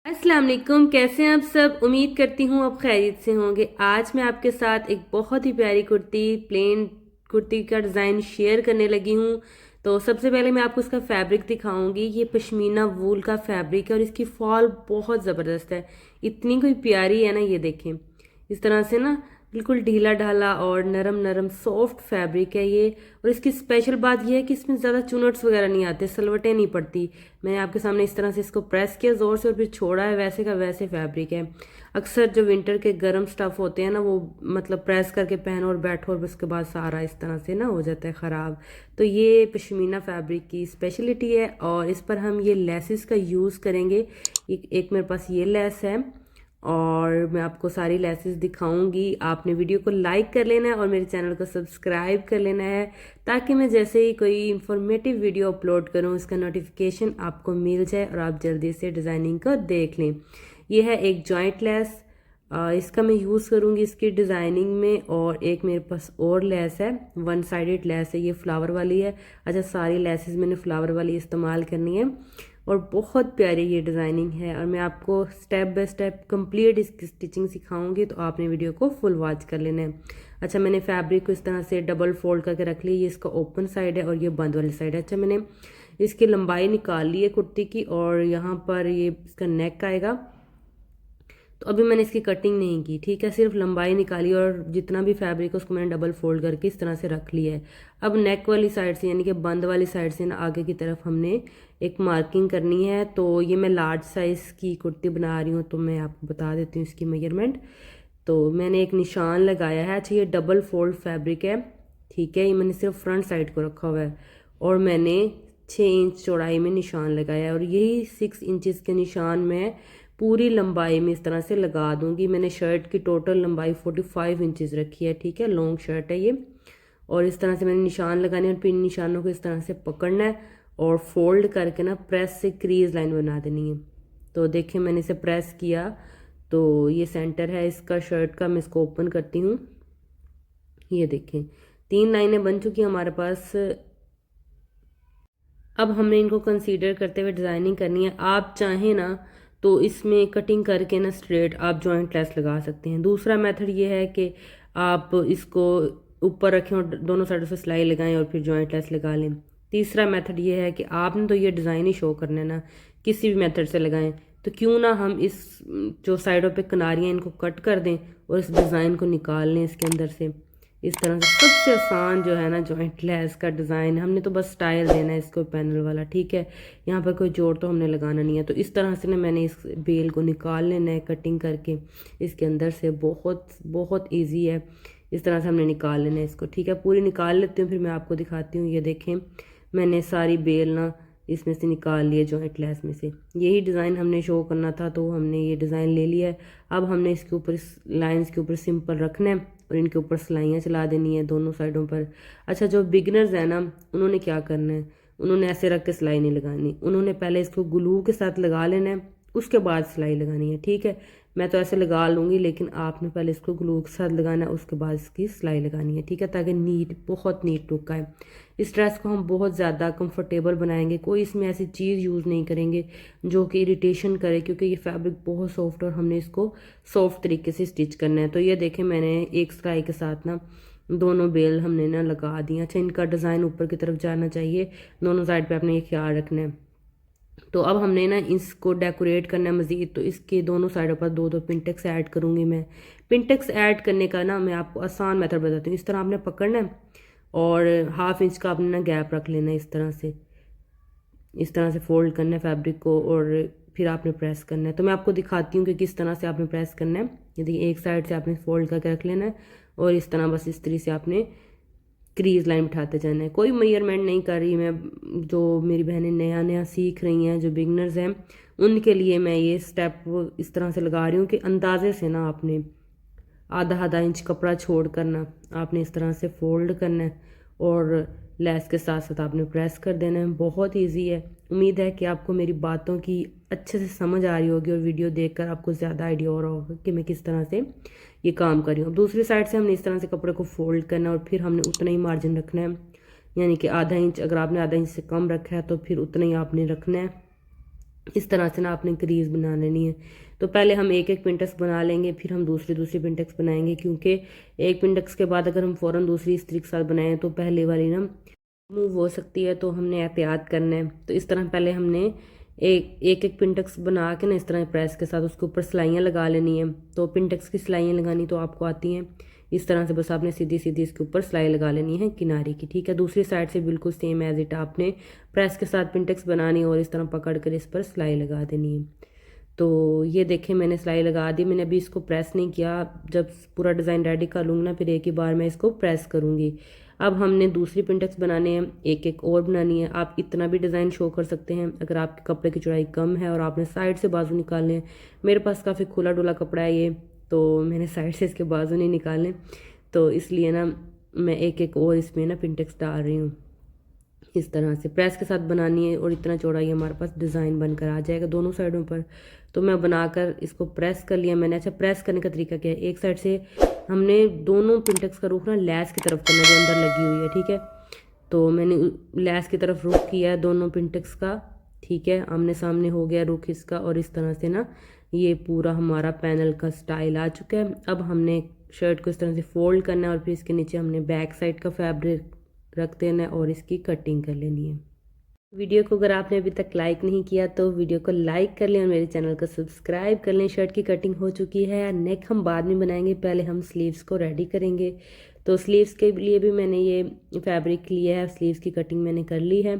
अस्सलाम वालेकुम। कैसे हैं आप सब? उम्मीद करती हूँ आप खैरियत से होंगे। आज मैं आपके साथ एक बहुत ही प्यारी कुर्ती, प्लेन कुर्ती का डिज़ाइन शेयर करने लगी हूँ। तो सबसे पहले मैं आपको इसका फैब्रिक दिखाऊंगी। ये पश्मीना वूल का फैब्रिक है और इसकी फॉल बहुत ज़बरदस्त है। इतनी कोई प्यारी है ना, ये देखें। इस तरह से ना बिल्कुल ढीला ढाला और नरम नरम सॉफ्ट फैब्रिक है ये। और इसकी स्पेशल बात यह है कि इसमें ज़्यादा चुनट्स वगैरह नहीं आते, सलवटें नहीं पड़ती। मैंने आपके सामने इस तरह से इसको प्रेस किया ज़ोर से और फिर छोड़ा है, वैसे का वैसे फैब्रिक है। अक्सर जो विंटर के गर्म स्टफ़ होते हैं ना, वो मतलब प्रेस करके पहनो और बैठो और उसके बाद सारा इस तरह से ना हो जाता है ख़राब। तो ये पश्मीना फैब्रिक की स्पेशलिटी है और इस पर हम ये लेसेस का यूज़ करेंगे। एक मेरे पास ये लेस है और मैं आपको सारी लेसेस दिखाऊंगी। आपने वीडियो को लाइक कर लेना है और मेरे चैनल को सब्सक्राइब कर लेना है, ताकि मैं जैसे ही कोई इंफॉर्मेटिव वीडियो अपलोड करूं उसका नोटिफिकेशन आपको मिल जाए और आप जल्दी से डिज़ाइनिंग को देख लें। ये है एक जॉइंट लेस, इसका मैं यूज़ करूंगी इसकी डिज़ाइनिंग में। और एक मेरे पास और लेस है, वन साइडेड लेस है, ये फ्लावर वाली है। अच्छा, सारी लेसेस मैंने फ्लावर वाली इस्तेमाल करनी है और बहुत प्यारी ये डिज़ाइनिंग है। और मैं आपको स्टेप बाय स्टेप कंप्लीट इसकी स्टिचिंग सिखाऊंगी, तो आपने वीडियो को फुल वॉच कर लेना है। अच्छा, मैंने फैब्रिक को इस तरह से डबल फोल्ड करके रख लिया। ये इसका ओपन साइड है और ये बंद वाली साइड है। अच्छा, मैंने इसकी लंबाई निकाल ली है कुर्ती की और यहाँ पर ये इसका नेक आएगा। तो अभी मैंने इसकी कटिंग नहीं की, ठीक है, सिर्फ लंबाई निकाली और जितना भी फैब्रिक है उसको मैंने डबल फोल्ड करके इस तरह से रख लिया है। अब नेक वाली साइड से यानी कि बंद वाली साइड से ना आगे की तरफ हमने एक मार्किंग करनी है। तो ये मैं लार्ज साइज़ की कुर्ती बना रही हूँ, तो मैं आपको बता देती हूँ इसकी मेजरमेंट। तो मैंने एक निशान लगाया है। अच्छा, ये डबल फोल्ड फैब्रिक है, ठीक है। ये मैंने सिर्फ फ्रंट साइड को रखा हुआ है और मैंने 6 इंच चौड़ाई में निशान लगाया है और यही 6 इंचज़ के निशान में पूरी लंबाई में इस तरह से लगा दूंगी। मैंने शर्ट की टोटल लंबाई 45 इंचज़ रखी है, ठीक है, लॉन्ग शर्ट है ये। और इस तरह से मैंने निशान लगाने और फिर निशानों को इस तरह से पकड़ना है और फोल्ड करके ना प्रेस से क्रीज लाइन बना देनी है। तो देखिए, मैंने इसे प्रेस किया तो ये सेंटर है इसका शर्ट का। मैं इसको ओपन करती हूँ, ये देखें 3 लाइनें बन चुकी हैं हमारे पास। अब हमने इनको कंसीडर करते हुए डिज़ाइनिंग करनी है। आप चाहें ना तो इसमें कटिंग करके ना स्ट्रेट आप जॉइंट लेस लगा सकते हैं। दूसरा मेथड ये है कि आप इसको ऊपर रखें और दोनों साइडों से सिलाई लगाएं और फिर जॉइंट लेस लगा लें। तीसरा मेथड ये है कि आपने तो ये डिज़ाइन ही शो करना है ना, किसी भी मेथड से लगाएं। तो क्यों ना हम इस जो साइडों पे किनारियाँ इनको कट कर दें और इस डिज़ाइन को निकाल लें इसके अंदर से। इस तरह से सबसे आसान जो है ना जॉइंट लेस का डिज़ाइन, हमने तो बस स्टाइल देना है इसको पैनल वाला, ठीक है। यहाँ पर कोई जोड़ तो हमने लगाना नहीं है। तो इस तरह से ना मैंने इस बेल को निकाल लेना है कटिंग करके इसके अंदर से। बहुत बहुत ईजी है, इस तरह से हमने निकाल लेना है इसको, ठीक है। पूरी निकाल लेती हूँ फिर मैं आपको दिखाती हूँ। ये देखें, मैंने सारी बेल ना इसमें से निकाल लिए जॉइंट लेस में से। यही डिज़ाइन हमने शो करना था, तो हमने ये डिज़ाइन ले लिया है। अब हमने इसके ऊपर, इस लाइंस के ऊपर सिंपल रखना है और इनके ऊपर सिलाइयाँ चला देनी है दोनों साइडों पर। अच्छा, जो बिगनर्स हैं ना, उन्होंने क्या करना है, उन्होंने ऐसे रख के सिलाई नहीं लगानी, उन्होंने पहले इसको ग्लू के साथ लगा लेना है, उसके बाद सिलाई लगानी है, ठीक है। मैं तो ऐसे लगा लूँगी, लेकिन आपने पहले इसको ग्लू के साथ लगाना है, उसके बाद इसकी सिलाई लगानी है, ठीक है, ताकि नीट, बहुत नीट लुक आए। इस ड्रेस को हम बहुत ज़्यादा कंफर्टेबल बनाएंगे। कोई इसमें ऐसी चीज़ यूज़ नहीं करेंगे जो कि इरिटेशन करे, क्योंकि ये फैब्रिक बहुत सॉफ्ट और हमने इसको सॉफ्ट तरीके से स्टिच करना है। तो ये देखें, मैंने एक सिलाई के साथ ना दोनों बेल हमने ना लगा दी। अच्छा, इनका डिज़ाइन ऊपर की तरफ जाना चाहिए, दोनों साइड पे आपने ये ख्याल रखना है। तो अब हमने ना इसको डेकोरेट करना है मज़ीद। तो इसके दोनों साइडों पर दो दो पिंटेक्स ऐड करूँगी मैं। पिंटेक्स ऐड करने का ना मैं आपको आसान मेथड बताती हूँ। इस तरह आपने पकड़ना है और 1/2 इंच का आपने ना गैप रख लेना है। इस तरह से फोल्ड करना है फैब्रिक को और फिर आपने प्रेस करना है। तो मैं आपको दिखाती हूँ कि किस तरह से आपने प्रेस करना है। यदि एक साइड से आपने फोल्ड करके रख लेना है और इस तरह, बस इस तरह से आपने क्रीज लाइन बिठाते जाना है। कोई मेजरमेंट नहीं कर रही मैं, जो मेरी बहनें नया नया सीख रही हैं, जो बिगनर्स हैं, उनके लिए मैं ये स्टेप इस तरह से लगा रही हूँ कि अंदाजे से ना आपने आधा आधा इंच कपड़ा छोड़ करना आपने इस तरह से फोल्ड करना है और लेस के साथ साथ आपने प्रेस कर देना है। बहुत इजी है। उम्मीद है कि आपको मेरी बातों की अच्छे से समझ आ रही होगी और वीडियो देखकर आपको ज़्यादा आइडिया हो रहा होगा कि मैं किस तरह से ये काम कर रही हूँ। अब दूसरी साइड से हमने इस तरह से कपड़े को फोल्ड करना है और फिर हमने उतना ही मार्जिन रखना है, यानी कि ½ इंच। अगर आपने ½ इंच से कम रखा है तो फिर उतना ही आपने रखना है। इस तरह से ना आपने क्रीज बना लेनी है। तो पहले हम एक एक पिंटक्स बना लेंगे, फिर हम दूसरी दूसरी पिंटक्स बनाएंगे, क्योंकि एक पिंटक्स के बाद अगर हम फ़ौरन दूसरी इस तरीके के साथ बनाएं तो पहले वाली ना मूव हो सकती है, तो हमने एहतियात करना है। तो इस तरह पहले हमने एक एक पिंटक्स बना के ना इस तरह प्रेस के साथ उसके ऊपर सिलाइयाँ लगा लेनी है। तो पिंटक्स की सिलाइयाँ लगानी तो आपको आती हैं, इस तरह से बस आपने सीधी सीधी इसके ऊपर सिलाई लगा लेनी है किनारे की, ठीक है। दूसरी साइड से बिल्कुल सेम एज इट आपने प्रेस के साथ पिंटक्स बनानी है और इस तरह पकड़ कर इस पर सिलाई लगा देनी है। तो ये देखें मैंने सिलाई लगा दी, मैंने अभी इसको प्रेस नहीं किया। जब पूरा डिज़ाइन रेडी कर लूँगी ना फिर एक ही बार मैं इसको प्रेस करूँगी। अब हमने दूसरी पिंटक्स बनाने हैं, एक एक और बनानी है। आप इतना भी डिज़ाइन शो कर सकते हैं अगर आपके कपड़े की चौड़ाई कम है और आपने साइड से बाजू निकालने हैं। मेरे पास काफ़ी खुला डुला कपड़ा है ये, तो मैंने साइड से इसके बाजू नहीं निकालने, तो इसलिए ना मैं एक एक और इसमें ना पिंटक्स डाल रही हूँ। इस तरह से प्रेस के साथ बनानी है और इतना चौड़ा ये हमारे पास डिज़ाइन बनकर आ जाएगा दोनों साइडों पर। तो मैं बनाकर इसको प्रेस कर लिया मैंने। अच्छा, प्रेस करने का तरीका क्या है, एक साइड से हमने दोनों पिंटक्स का रुख ना लैस की तरफ करना जो अंदर लगी हुई है, ठीक है। तो मैंने लैस की तरफ रुख किया दोनों पिंटक्स का, ठीक है। आमने सामने हो गया रुख इसका, और इस तरह से ना ये पूरा हमारा पैनल का स्टाइल आ चुका है। अब हमने शर्ट को इस तरह से फोल्ड करना है और फिर इसके नीचे हमने बैक साइड का फैब्रिक रख देना है और इसकी कटिंग कर लेनी है। वीडियो को अगर आपने अभी तक लाइक नहीं किया तो वीडियो को लाइक कर लें और मेरे चैनल को सब्सक्राइब कर लें। शर्ट की कटिंग हो चुकी है, नेक हम बाद में बनाएंगे, पहले हम स्लीव्स को रेडी करेंगे। तो स्लीव्स के लिए भी मैंने ये फैब्रिक लिया है, स्लीव्स की कटिंग मैंने कर ली है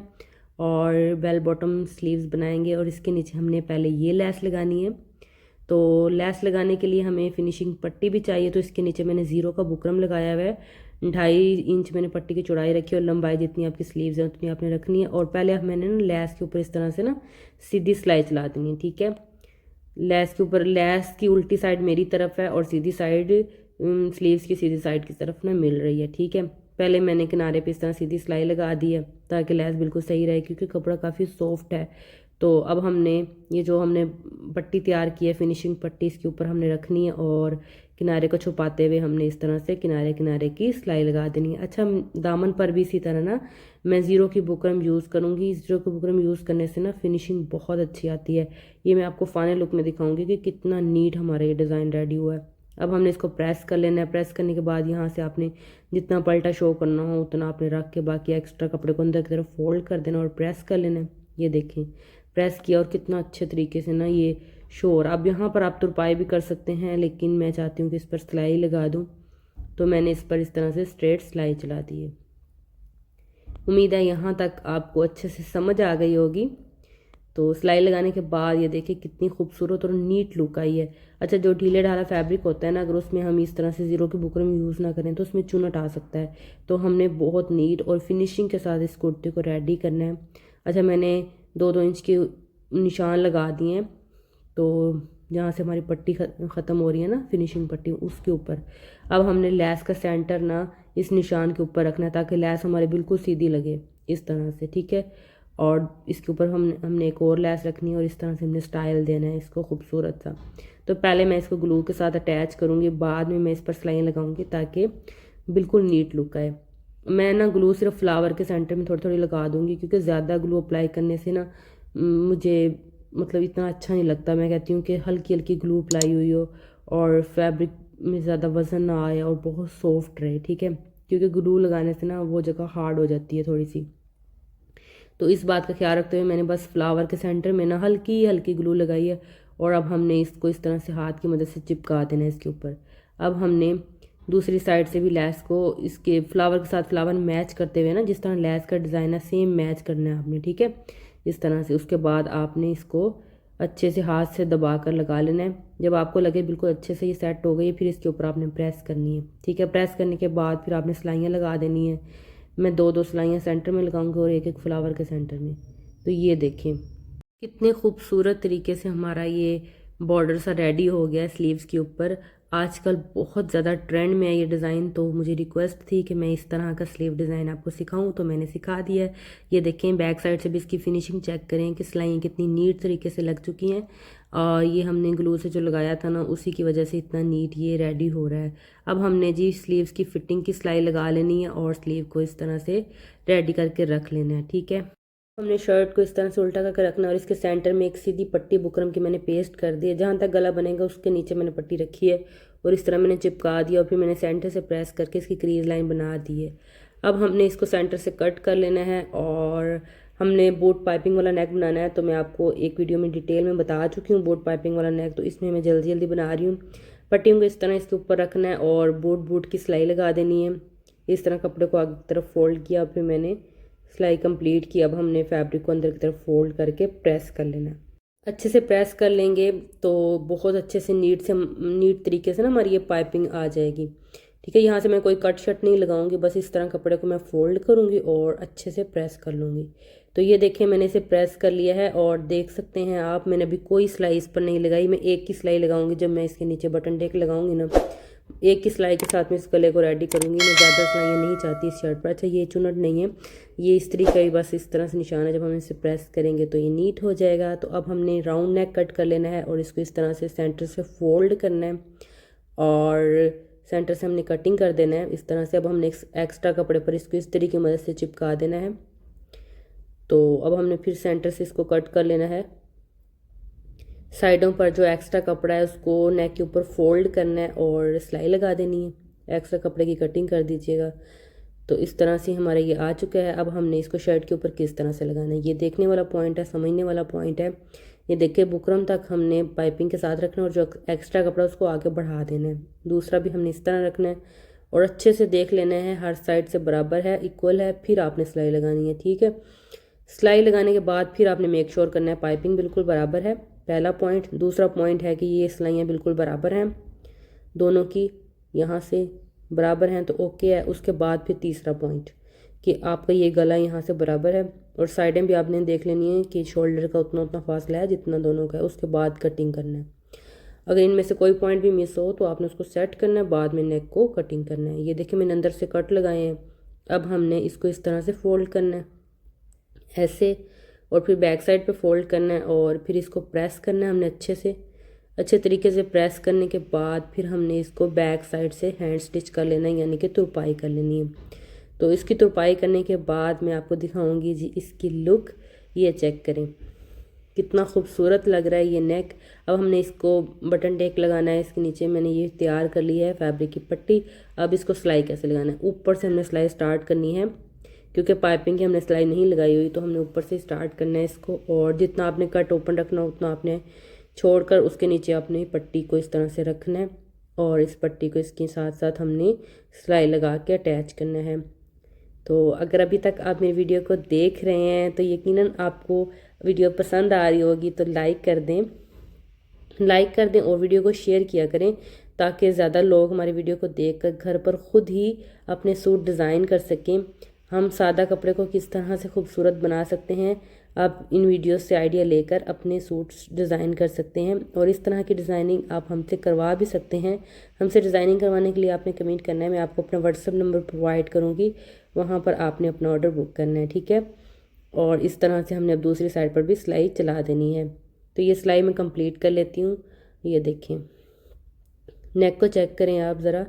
और बेल बॉटम स्लीव्स बनाएंगे। और इसके नीचे हमने पहले ये लेस लगानी है। तो लेस लगाने के लिए हमें फिनिशिंग पट्टी भी चाहिए, तो इसके नीचे मैंने ज़ीरो का बुकरम लगाया हुआ है। 2.5 इंच मैंने पट्टी की चौड़ाई रखी और लंबाई जितनी आपकी स्लीव्स है उतनी आपने रखनी है। और पहले मैंने ना लेस के ऊपर इस तरह से ना सीधी सिलाई चला देनी है, ठीक है। लेस के ऊपर, लेस की उल्टी साइड मेरी तरफ है और सीधी साइड स्लीव्स की सीधी साइड की तरफ ना मिल रही है, ठीक है। पहले मैंने किनारे पे इस तरह सीधी सिलाई लगा दी है ताकि लेस बिल्कुल सही रहे, क्योंकि कपड़ा काफ़ी सॉफ्ट है। तो अब हमने ये जो हमने पट्टी तैयार की है, फिनिशिंग पट्टी, इसके ऊपर हमने रखनी है और किनारे को छुपाते हुए हमने इस तरह से किनारे किनारे की सिलाई लगा देनी है। अच्छा, दामन पर भी इसी तरह ना मैं ज़ीरो की बुकरम यूज़ करूँगी। ज़ीरो की बुकरम यूज़ करने से ना फिनिशिंग बहुत अच्छी आती है। ये मैं आपको फाइनल लुक में दिखाऊंगी कि कितना नीट हमारा ये डिज़ाइन रेडी हुआ है। अब हमने इसको प्रेस कर लेना है। प्रेस करने के बाद यहाँ से आपने जितना पलटा शो करना हो उतना आपने रख के बाकी एक्स्ट्रा कपड़े को अंदर की तरफ फोल्ड कर देना और प्रेस कर लेना है। ये देखें प्रेस किया और कितना अच्छे तरीके से ना ये शोर। अब यहाँ पर आप तुरपाई भी कर सकते हैं, लेकिन मैं चाहती हूँ कि इस पर सिलाई लगा दूँ, तो मैंने इस पर इस तरह से स्ट्रेट सिलाई चला दी है। उम्मीद है यहाँ तक आपको अच्छे से समझ आ गई होगी। तो सिलाई लगाने के बाद ये देखिए कितनी खूबसूरत और नीट लुक आई है। अच्छा, जो ढीले ढाला फैब्रिक होता है ना, अगर उसमें हम इस तरह से ज़ीरो की बुकरम यूज़ ना करें तो उसमें चुनट आ सकता है। तो हमने बहुत नीट और फिनिशिंग के साथ इस कुर्ती को रेडी करना है। अच्छा, मैंने 2-2 इंच के निशान लगा दिए हैं, तो जहाँ से हमारी पट्टी ख़त्म हो रही है ना, फिनिशिंग पट्टी, उसके ऊपर अब हमने लेस का सेंटर ना इस निशान के ऊपर रखना है ताकि लेस हमारे बिल्कुल सीधी लगे इस तरह से, ठीक है। और इसके ऊपर हमने एक और लेस रखनी है और इस तरह से हमने स्टाइल देना है इसको खूबसूरत सा। तो पहले मैं इसको ग्लू के साथ अटैच करूँगी, बाद में मैं इस पर सिलाइयाँ लगाऊंगी ताकि बिल्कुल नीट लुक आए। मैं ना ग्लू सिर्फ फ्लावर के सेंटर में थोड़ी थोड़ी लगा दूँगी, क्योंकि ज़्यादा ग्लू अप्लाई करने से ना मुझे मतलब इतना अच्छा नहीं लगता। मैं कहती हूँ कि हल्की हल्की ग्लू अप्लाई हुई हो और फैब्रिक में ज़्यादा वज़न ना आए और बहुत सॉफ्ट रहे, ठीक है। क्योंकि ग्लू लगाने से ना वो जगह हार्ड हो जाती है थोड़ी सी। तो इस बात का ख्याल रखते हुए मैंने बस फ्लावर के सेंटर में ना हल्की हल्की ग्लू लगाई है और अब हमने इसको इस तरह से हाथ की मदद से चिपका देना है इसके ऊपर। अब हमने दूसरी साइड से भी लेस को इसके फ्लावर के साथ फ्लावर मैच करते हुए ना, जिस तरह लेस का डिज़ाइन है सेम मैच करना है आपने, ठीक है, इस तरह से। उसके बाद आपने इसको अच्छे से हाथ से दबा कर लगा लेना है। जब आपको लगे बिल्कुल अच्छे से ये सेट हो गई, फिर इसके ऊपर आपने प्रेस करनी है, ठीक है। प्रेस करने के बाद फिर आपने सिलाइयाँ लगा देनी है। मैं 2-2 सिलाइयाँ सेंटर में लगाऊंगी और एक एक फ्लावर के सेंटर में। तो ये देखें कितने खूबसूरत तरीके से हमारा ये बॉर्डर सा रेडी हो गया है स्लीव्स के ऊपर। आजकल बहुत ज़्यादा ट्रेंड में है ये डिज़ाइन, तो मुझे रिक्वेस्ट थी कि मैं इस तरह का स्लीव डिज़ाइन आपको सिखाऊं, तो मैंने सिखा दिया है। ये देखें बैक साइड से भी इसकी फिनिशिंग चेक करें कि सिलाइयाँ कितनी नीट तरीके से लग चुकी हैं। और ये हमने ग्लू से जो लगाया था ना, उसी की वजह से इतना नीट ये रेडी हो रहा है। अब हमने जी स्लीव्स की फिटिंग की सिलाई लगा लेनी है और स्लीव को इस तरह से रेडी करके रख लेना है, ठीक है। हमने शर्ट को इस तरह से उल्टा करके रखना है और इसके सेंटर में एक सीधी पट्टी बुकरम की मैंने पेस्ट कर दी है। जहाँ तक गला बनेगा उसके नीचे मैंने पट्टी रखी है और इस तरह मैंने चिपका दिया और फिर मैंने सेंटर से प्रेस करके इसकी क्रीज लाइन बना दी है। अब हमने इसको सेंटर से कट कर लेना है और हमने बोट पाइपिंग वाला नेक बनाना है। तो मैं आपको एक वीडियो में डिटेल में बता चुकी हूँ बोट पाइपिंग वाला नेक, तो इसमें मैं जल्दी जल्दी बना रही हूँ। पट्टियों को इस तरह इसके ऊपर रखना है और बोट की सिलाई लगा देनी है। इस तरह कपड़े को आगे की तरफ फोल्ड किया, फिर मैंने सिलाई कंप्लीट की। अब हमने फैब्रिक को अंदर की तरफ फोल्ड करके प्रेस कर लेना है। अच्छे से प्रेस कर लेंगे तो बहुत अच्छे से नीट तरीके से ना हमारी ये पाइपिंग आ जाएगी। ठीक है, यहाँ से मैं कोई कट शट नहीं लगाऊंगी, बस इस तरह कपड़े को मैं फोल्ड करूँगी और अच्छे से प्रेस कर लूँगी। तो ये देखें मैंने इसे प्रेस कर लिया है और देख सकते हैं आप मैंने अभी कोई सिलाई इस पर नहीं लगाई। मैं एक की सिलाई लगाऊंगी जब मैं इसके नीचे बटन टेक लगाऊंगी ना, एक की सिलाई के साथ में इस गले को रेडी करूँगी। मैं ज़्यादा सिलाइयाँ नहीं चाहती इस शर्ट पर। अच्छा, ये चुनट नहीं है, ये इस्त्री का ही बस इस तरह से निशान है। जब हम इसे प्रेस करेंगे तो ये नीट हो जाएगा। तो अब हमने राउंड नेक कट कर लेना है और इसको इस तरह से सेंटर से फोल्ड करना है और सेंटर से हमने कटिंग कर देना है इस तरह से। अब हमने एक्स्ट्रा कपड़े पर इसको इस तरीके की मदद से चिपका देना है। तो अब हमने फिर सेंटर से इसको कट कर लेना है। साइडों पर जो एक्स्ट्रा कपड़ा है उसको नेक के ऊपर फोल्ड करना है और सिलाई लगा देनी है। एक्स्ट्रा कपड़े की कटिंग कर दीजिएगा। तो इस तरह से हमारा ये आ चुका है। अब हमने इसको शर्ट के ऊपर किस तरह से लगाना है ये देखने वाला पॉइंट है, समझने वाला पॉइंट है। ये देखिए बुकरम तक हमने पाइपिंग के साथ रखना है और जो एक्स्ट्रा कपड़ा उसको आगे बढ़ा देना है। दूसरा भी हमने इस तरह रखना है और अच्छे से देख लेना है हर साइड से बराबर है, इक्वल है, फिर आपने सिलाई लगानी है। ठीक है, सिलाई लगाने के बाद फिर आपने मेक श्योर करना है पाइपिंग बिल्कुल बराबर है, पहला पॉइंट। दूसरा पॉइंट है कि ये सिलाइयाँ बिल्कुल बराबर हैं दोनों की, यहाँ से बराबर हैं तो ओके है। उसके बाद फिर तीसरा पॉइंट कि आपका ये गला यहाँ से बराबर है और साइडें भी आपने देख लेनी है कि शोल्डर का उतना फासला है जितना दोनों का है। उसके बाद कटिंग करना है। अगर इनमें से कोई पॉइंट भी मिस हो तो आपने उसको सेट करना है, बाद में नेक को कटिंग करना है। ये देखिए मैंने अंदर से कट लगाए हैं। अब हमने इसको इस तरह से फोल्ड करना है ऐसे और फिर बैक साइड पे फोल्ड करना है और फिर इसको प्रेस करना है हमने अच्छे तरीके से प्रेस करने के बाद फिर हमने इसको बैक साइड से हैंड स्टिच कर लेना है, यानी कि तुरपाई कर लेनी है। तो इसकी तुरपाई करने के बाद मैं आपको दिखाऊंगी जी इसकी लुक। ये चेक करें कितना खूबसूरत लग रहा है ये नेक। अब हमने इसको बटन टेक लगाना है। इसके नीचे मैंने ये तैयार कर ली है फैब्रिक की पट्टी। अब इसको सिलाई कैसे लगाना है, ऊपर से हमने सिलाई स्टार्ट करनी है क्योंकि पाइपिंग की हमने सिलाई नहीं लगाई हुई, तो हमने ऊपर से स्टार्ट करना है इसको। और जितना आपने कट ओपन रखना उतना आपने छोड़कर उसके नीचे आपने पट्टी को इस तरह से रखना है और इस पट्टी को इसके साथ साथ हमने सिलाई लगा के अटैच करना है। तो अगर अभी तक आप मेरी वीडियो को देख रहे हैं तो यकीनन आपको वीडियो पसंद आ रही होगी, तो लाइक कर दें और वीडियो को शेयर किया करें ताकि ज़्यादा लोग हमारी वीडियो को देखकर घर पर ख़ुद ही अपने सूट डिज़ाइन कर सकें। हम सादा कपड़े को किस तरह से खूबसूरत बना सकते हैं, आप इन वीडियोस से आइडिया लेकर अपने सूट्स डिज़ाइन कर सकते हैं और इस तरह की डिज़ाइनिंग आप हमसे करवा भी सकते हैं। हमसे डिज़ाइनिंग करवाने के लिए आपने कमेंट करना है, मैं आपको अपना व्हाट्सअप नंबर प्रोवाइड करूँगी, वहाँ पर आपने अपना ऑर्डर बुक करना है। ठीक है, और इस तरह से हमने अब दूसरी साइड पर भी सिलाई चला देनी है। तो ये सिलाई मैं कंप्लीट कर लेती हूँ। ये देखें नेक को चेक करें आप ज़रा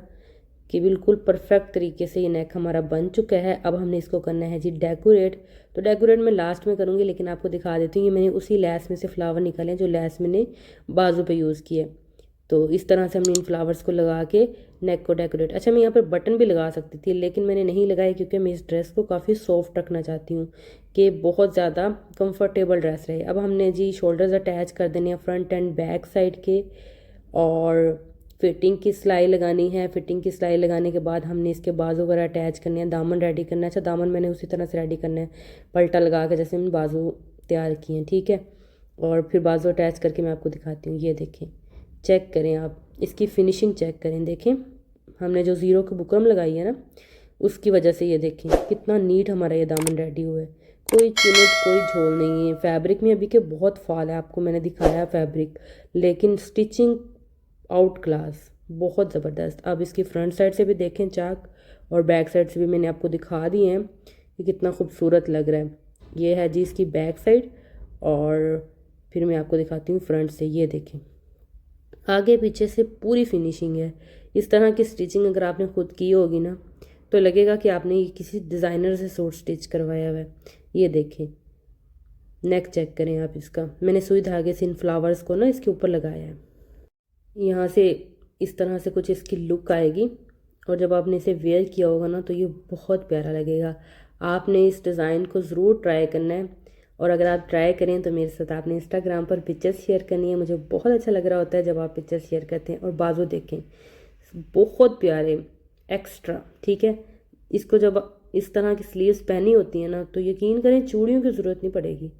कि बिल्कुल परफेक्ट तरीके से ये नेक हमारा बन चुका है। अब हमने इसको करना है जी डेकोरेट। तो डेकोरेट मैं लास्ट में करूँगी, लेकिन आपको दिखा देती हूँ। ये मैंने उसी लैस में से फ्लावर निकाले हैं जो लैस मैंने बाजू पे यूज़ किए। तो इस तरह से हमने इन फ्लावर्स को लगा के नेक को डेकोरेट। अच्छा, मैं यहाँ पर बटन भी लगा सकती थी लेकिन मैंने नहीं लगाए क्योंकि मैं इस ड्रेस को काफ़ी सॉफ्ट रखना चाहती हूँ कि बहुत ज़्यादा कंफर्टेबल ड्रेस रहे। अब हमने जी शोल्डर्स अटैच कर देने हैं फ्रंट एंड बैक साइड के और फिटिंग की सिलाई लगानी है। फिटिंग की सिलाई लगाने के बाद हमने इसके बाजू वगैरह अटैच करने हैं, दामन रेडी करना है। अच्छा, दामन मैंने उसी तरह से रेडी करना है पलटा लगा के जैसे मैंने बाजू तैयार किए हैं। ठीक है, और फिर बाजू अटैच करके मैं आपको दिखाती हूँ। ये देखें, चेक करें आप इसकी फिनिशिंग चेक करें। देखें हमने जो ज़ीरो की बुकरम लगाई है ना उसकी वजह से ये देखें कितना नीट हमारा ये दामन रेडी हुआ है। कोई चुनट कोई झोल नहीं है। फैब्रिक में अभी के बहुत फाल है, आपको मैंने दिखाया फैब्रिक, लेकिन स्टिचिंग आउट क्लास, बहुत ज़बरदस्त। अब इसकी फ्रंट साइड से भी देखें चाक और बैक साइड से भी मैंने आपको दिखा दिए हैं कि कितना खूबसूरत लग रहा है। ये है जी इसकी बैक साइड और फिर मैं आपको दिखाती हूँ फ्रंट से। ये देखें आगे पीछे से पूरी फिनिशिंग है। इस तरह की स्टिचिंग अगर आपने खुद की होगी ना तो लगेगा कि आपने किसी डिज़ाइनर से सूट स्टिच करवाया हुआ है। ये देखें नेक चेक करें आप इसका, मैंने सुई धागे से इन फ्लावर्स को ना इसके ऊपर लगाया है। यहाँ से इस तरह से कुछ इसकी लुक आएगी, और जब आपने इसे वेयर किया होगा ना तो ये बहुत प्यारा लगेगा। आपने इस डिज़ाइन को ज़रूर ट्राई करना है, और अगर आप ट्राई करें तो मेरे साथ आपने इंस्टाग्राम पर पिक्चर्स शेयर करनी है। मुझे बहुत अच्छा लग रहा होता है जब आप पिक्चर्स शेयर करते हैं। और बाजू देखें, बहुत प्यारे एक्स्ट्रा, ठीक है। इसको जब इस तरह की स्लीव्स पहनी होती हैं ना तो यकीन करें चूड़ियों की ज़रूरत नहीं पड़ेगी,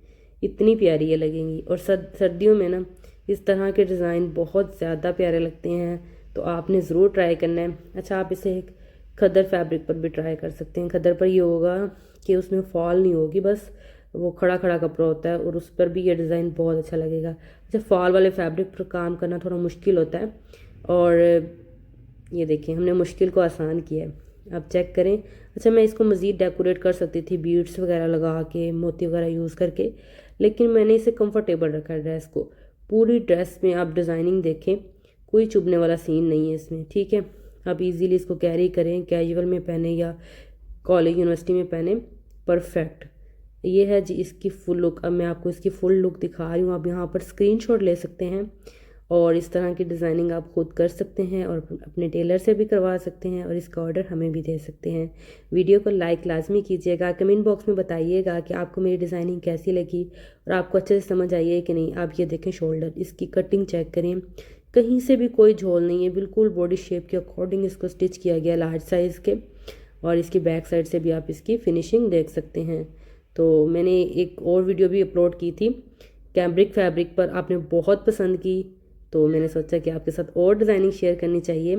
इतनी प्यारी ये लगेंगी। और सर्दियों में ना इस तरह के डिज़ाइन बहुत ज़्यादा प्यारे लगते हैं, तो आपने ज़रूर ट्राई करना है। अच्छा, आप इसे एक खद्दर फैब्रिक पर भी ट्राई कर सकते हैं। खद्दर पर ये होगा कि उसमें फॉल नहीं होगी, बस वो खड़ा खड़ा कपड़ा होता है, और उस पर भी ये डिज़ाइन बहुत अच्छा लगेगा। अच्छा, फॉल वाले फैब्रिक पर काम करना थोड़ा मुश्किल होता है, और ये देखिए हमने मुश्किल को आसान किया है, आप चेक करें। अच्छा, मैं इसको मज़ीद डेकोरेट कर सकती थी बीड्स वगैरह लगा के, मोती वगैरह यूज़ करके, लेकिन मैंने इसे कंफर्टेबल रखा है ड्रेस को। पूरी ड्रेस में आप डिज़ाइनिंग देखें, कोई चुभने वाला सीन नहीं है इसमें, ठीक है। आप इजीली इसको कैरी करें, कैजुअल में पहने या कॉलेज यूनिवर्सिटी में पहने, परफेक्ट। ये है जी इसकी फुल लुक। अब मैं आपको इसकी फुल लुक दिखा रही हूँ, आप यहाँ पर स्क्रीनशॉट ले सकते हैं, और इस तरह की डिज़ाइनिंग आप खुद कर सकते हैं, और अपने टेलर से भी करवा सकते हैं, और इसका ऑर्डर हमें भी दे सकते हैं। वीडियो को लाइक लाजमी कीजिएगा, कमेंट बॉक्स में बताइएगा कि आपको मेरी डिज़ाइनिंग कैसी लगी और आपको अच्छे से समझ आई है कि नहीं। आप ये देखें शोल्डर, इसकी कटिंग चेक करें, कहीं से भी कोई झोल नहीं है, बिल्कुल बॉडी शेप के अकॉर्डिंग इसको स्टिच किया गया लार्ज साइज़ के। और इसकी बैक साइड से भी आप इसकी फिनिशिंग देख सकते हैं। तो मैंने एक और वीडियो भी अपलोड की थी कैम्ब्रिक फैब्रिक पर, आपने बहुत पसंद की, तो मैंने सोचा कि आपके साथ और डिज़ाइनिंग शेयर करनी चाहिए।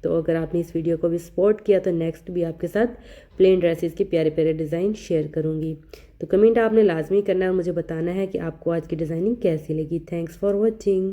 तो अगर आपने इस वीडियो को भी सपोर्ट किया तो नेक्स्ट भी आपके साथ प्लेन ड्रेसेस के प्यारे प्यारे डिज़ाइन शेयर करूँगी। तो कमेंट आपने लाजमी करना है और मुझे बताना है कि आपको आज की डिज़ाइनिंग कैसी लगी। Thanks for watching.